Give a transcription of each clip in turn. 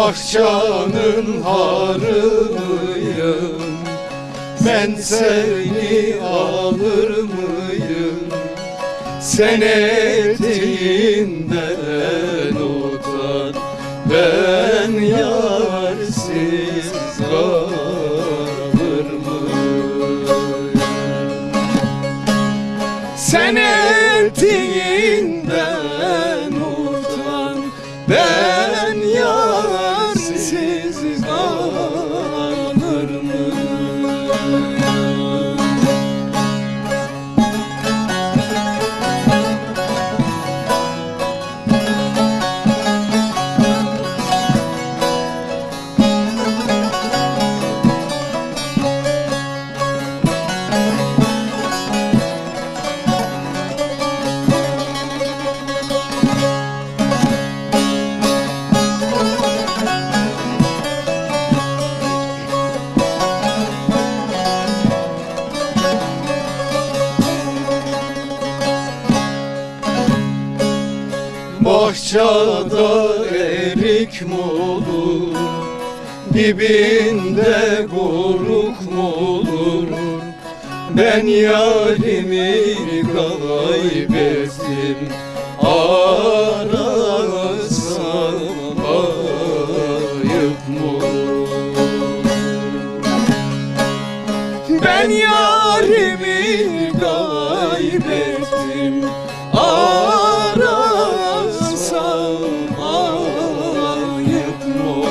Bahçanın harımıyım, ben seni alır mıyım? Sen eteğinden utan, ben yarsiz kalır mıyım? Sen eteğinden utan, ben yarsiz kalır mıyım? Bahçada erik mi olur, dibinde koruk mu olur? Ben yarimi kaybettim, arasam ayıp mı olur? Ben yarimi kaybettim, arasam ayıp mı olur?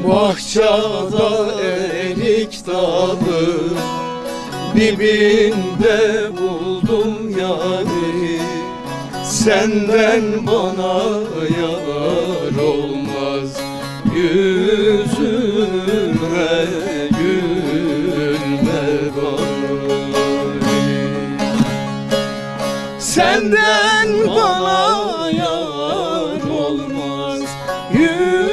Bahçada erik dalı, dibinde buldum yani. Senden bana yar olmaz, yüzüme gülme bari. Senden bana yar olmaz, yüzüme